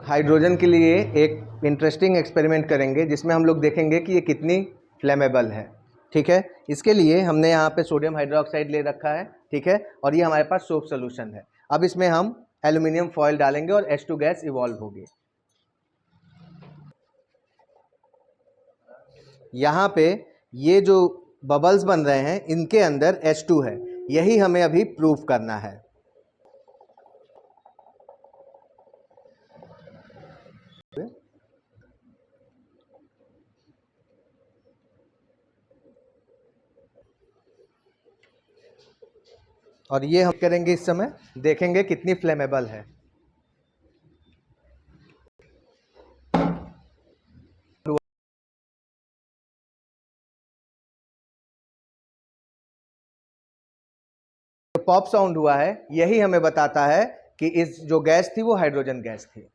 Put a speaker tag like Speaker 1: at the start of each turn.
Speaker 1: Hydrogen के लिए एक इंटरेस्टिंग एक्सपेरिमेंट करेंगे जिसमें हम लोग देखेंगे कि ये कितनी फ्लेमेबल है। ठीक है, इसके लिए हमने यहाँ पे सोडियम हाइड्रोक्साइड ले रखा है। ठीक है, और ये हमारे पास सोप सोल्यूशन है। अब इसमें हम एल्यूमिनियम फॉयल डालेंगे और H2 गैस इवॉल्व होगी। यहाँ पे ये जो बबल्स बन रहे हैं इनके अंदर H2 है, यही हमें अभी प्रूफ करना है। और ये हम करेंगे इस समय, देखेंगे कितनी फ्लेमेबल है। पॉप साउंड हुआ है, यही हमें बताता है कि इस जो गैस थी वो हाइड्रोजन गैस थी।